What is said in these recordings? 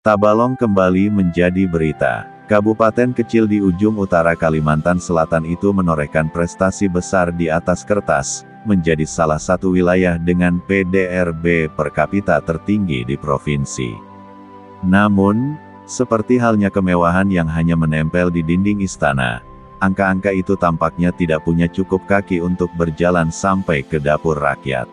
Tabalong kembali menjadi berita. Kabupaten kecil di ujung utara Kalimantan Selatan itu menorehkan prestasi besar di atas kertas, menjadi salah satu wilayah dengan PDRB per kapita tertinggi di provinsi. Namun, seperti halnya kemewahan yang hanya menempel di dinding istana, angka-angka itu tampaknya tidak punya cukup kaki untuk berjalan sampai ke dapur rakyat.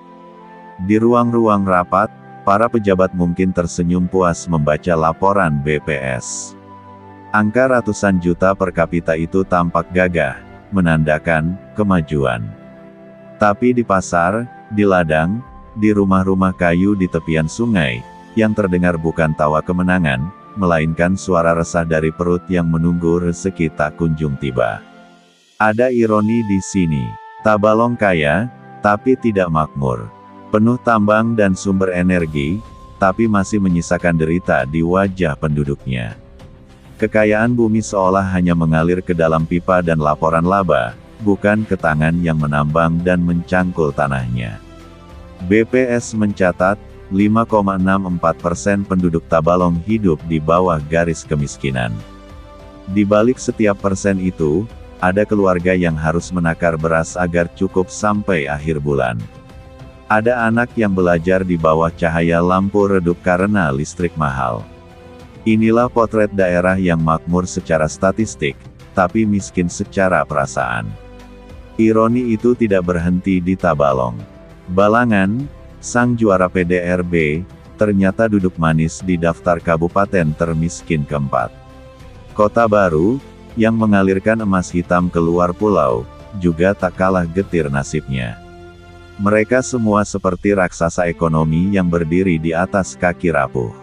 Di ruang-ruang rapat, para pejabat mungkin tersenyum puas membaca laporan BPS. Angka ratusan juta per kapita itu tampak gagah, menandakan kemajuan. Tapi di pasar, di ladang, di rumah-rumah kayu di tepian sungai, yang terdengar bukan tawa kemenangan, melainkan suara resah dari perut yang menunggu rezeki tak kunjung tiba. Ada ironi di sini. Tabalong kaya, tapi tidak makmur. Penuh tambang dan sumber energi, tapi masih menyisakan derita di wajah penduduknya. Kekayaan bumi seolah hanya mengalir ke dalam pipa dan laporan laba, bukan ke tangan yang menambang dan mencangkul tanahnya. BPS mencatat, 5,64% penduduk Tabalong hidup di bawah garis kemiskinan. Di balik setiap persen itu, ada keluarga yang harus menakar beras agar cukup sampai akhir bulan. Ada anak yang belajar di bawah cahaya lampu redup karena listrik mahal. Inilah potret daerah yang makmur secara statistik, tapi miskin secara perasaan. Ironi itu tidak berhenti di Tabalong. Balangan, sang juara PDRB, ternyata duduk manis di daftar kabupaten termiskin keempat. Kota Baru, yang mengalirkan emas hitam keluar pulau, juga tak kalah getir nasibnya. Mereka semua seperti raksasa ekonomi yang berdiri di atas kaki rapuh.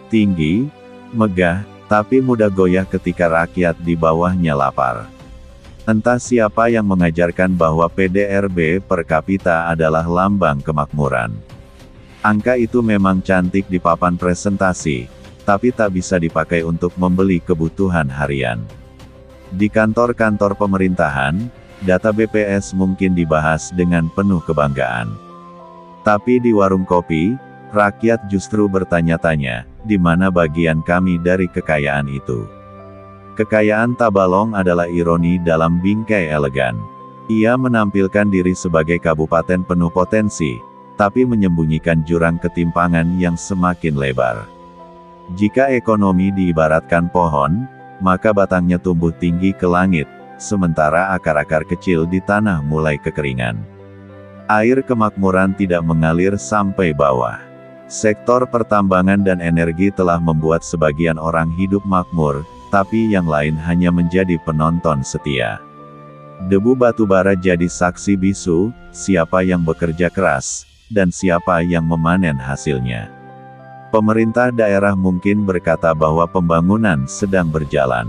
Tinggi, megah, tapi mudah goyah ketika rakyat di bawahnya lapar. Entah siapa yang mengajarkan bahwa PDRB per kapita adalah lambang kemakmuran. Angka itu memang cantik di papan presentasi, tapi tak bisa dipakai untuk membeli kebutuhan harian. Di kantor-kantor pemerintahan, data BPS mungkin dibahas dengan penuh kebanggaan. Tapi di warung kopi, rakyat justru bertanya-tanya, di mana bagian kami dari kekayaan itu? Kekayaan Tabalong adalah ironi dalam bingkai elegan. Ia menampilkan diri sebagai kabupaten penuh potensi, tapi menyembunyikan jurang ketimpangan yang semakin lebar. Jika ekonomi diibaratkan pohon, maka batangnya tumbuh tinggi ke langit, sementara akar-akar kecil di tanah mulai kekeringan. Air kemakmuran tidak mengalir sampai bawah. Sektor pertambangan dan energi telah membuat sebagian orang hidup makmur, tapi yang lain hanya menjadi penonton setia. Debu batubara jadi saksi bisu, siapa yang bekerja keras, dan siapa yang memanen hasilnya. Pemerintah daerah mungkin berkata bahwa pembangunan sedang berjalan.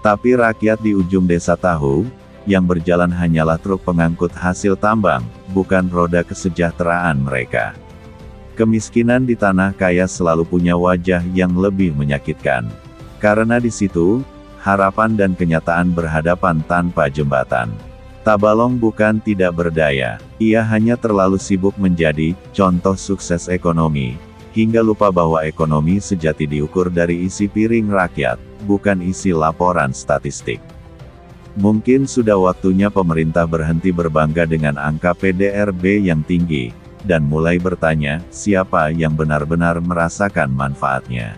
Tapi rakyat di ujung desa tahu, yang berjalan hanyalah truk pengangkut hasil tambang, bukan roda kesejahteraan mereka. Kemiskinan di tanah kaya selalu punya wajah yang lebih menyakitkan. Karena di situ, harapan dan kenyataan berhadapan tanpa jembatan. Tabalong bukan tidak berdaya, ia hanya terlalu sibuk menjadi contoh sukses ekonomi, hingga lupa bahwa ekonomi sejati diukur dari isi piring rakyat, bukan isi laporan statistik. Mungkin sudah waktunya pemerintah berhenti berbangga dengan angka PDRB yang tinggi, dan mulai bertanya, siapa yang benar-benar merasakan manfaatnya.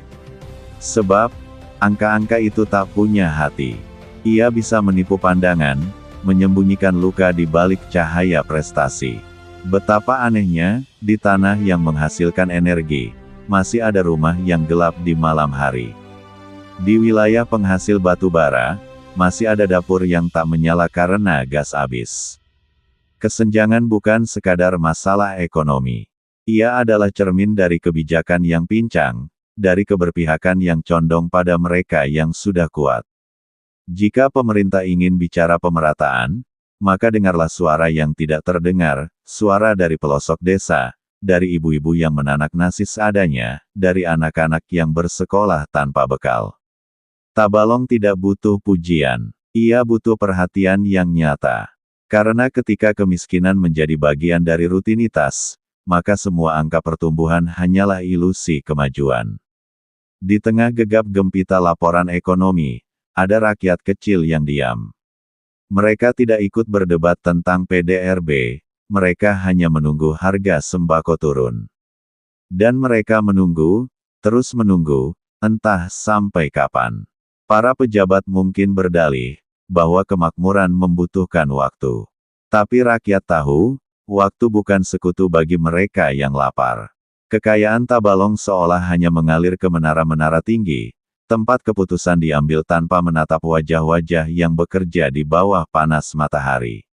Sebab, angka-angka itu tak punya hati. Ia bisa menipu pandangan, menyembunyikan luka di balik cahaya prestasi. Betapa anehnya, di tanah yang menghasilkan energi, masih ada rumah yang gelap di malam hari. Di wilayah penghasil batu bara, masih ada dapur yang tak menyala karena gas habis. Kesenjangan bukan sekadar masalah ekonomi. Ia adalah cermin dari kebijakan yang pincang, dari keberpihakan yang condong pada mereka yang sudah kuat. Jika pemerintah ingin bicara pemerataan, maka dengarlah suara yang tidak terdengar, suara dari pelosok desa, dari ibu-ibu yang menanak nasi seadanya, dari anak-anak yang bersekolah tanpa bekal. Tabalong tidak butuh pujian, ia butuh perhatian yang nyata. Karena ketika kemiskinan menjadi bagian dari rutinitas, maka semua angka pertumbuhan hanyalah ilusi kemajuan. Di tengah gegap gempita laporan ekonomi, ada rakyat kecil yang diam. Mereka tidak ikut berdebat tentang PDRB, mereka hanya menunggu harga sembako turun. Dan mereka menunggu, terus menunggu, entah sampai kapan. Para pejabat mungkin berdalih bahwa kemakmuran membutuhkan waktu. Tapi rakyat tahu, waktu bukan sekutu bagi mereka yang lapar. Kekayaan Tabalong seolah hanya mengalir ke menara-menara tinggi, tempat keputusan diambil tanpa menatap wajah-wajah yang bekerja di bawah panas matahari.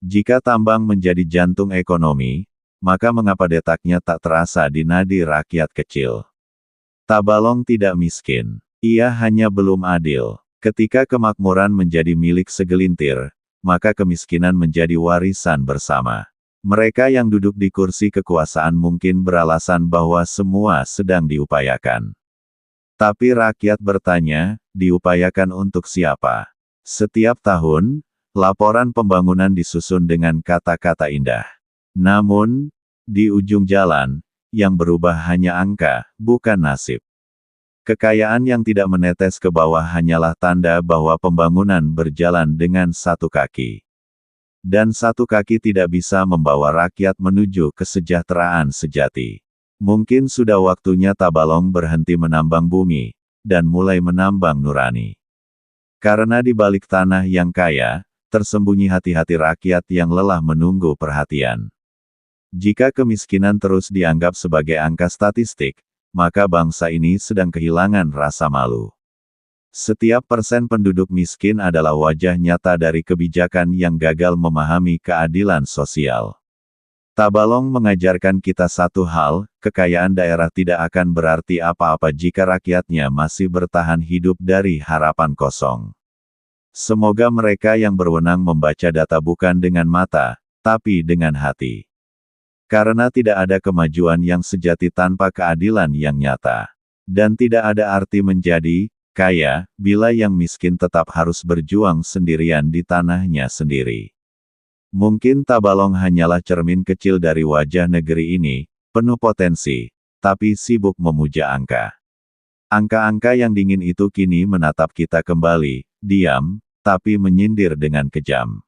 Jika tambang menjadi jantung ekonomi, maka mengapa detaknya tak terasa di nadi rakyat kecil? Tabalong tidak miskin. Ia hanya belum adil. Ketika kemakmuran menjadi milik segelintir, maka kemiskinan menjadi warisan bersama. Mereka yang duduk di kursi kekuasaan mungkin beralasan bahwa semua sedang diupayakan. Tapi rakyat bertanya, diupayakan untuk siapa? Setiap tahun, laporan pembangunan disusun dengan kata-kata indah. Namun, di ujung jalan, yang berubah hanya angka, bukan nasib. Kekayaan yang tidak menetes ke bawah hanyalah tanda bahwa pembangunan berjalan dengan satu kaki. Dan satu kaki tidak bisa membawa rakyat menuju kesejahteraan sejati. Mungkin sudah waktunya Tabalong berhenti menambang bumi, dan mulai menambang nurani. Karena di balik tanah yang kaya, tersembunyi hati-hati rakyat yang lelah menunggu perhatian. Jika kemiskinan terus dianggap sebagai angka statistik, maka bangsa ini sedang kehilangan rasa malu. Setiap persen penduduk miskin adalah wajah nyata dari kebijakan yang gagal memahami keadilan sosial. Tabalong mengajarkan kita satu hal, kekayaan daerah tidak akan berarti apa-apa jika rakyatnya masih bertahan hidup dari harapan kosong. Semoga mereka yang berwenang membaca data bukan dengan mata, tapi dengan hati. Karena tidak ada kemajuan yang sejati tanpa keadilan yang nyata. Dan tidak ada arti menjadi kaya, bila yang miskin tetap harus berjuang sendirian di tanahnya sendiri. Mungkin Tabalong hanyalah cermin kecil dari wajah negeri ini, penuh potensi, tapi sibuk memuja angka. Angka-angka yang dingin itu kini menatap kita kembali, diam, tapi menyindir dengan kejam.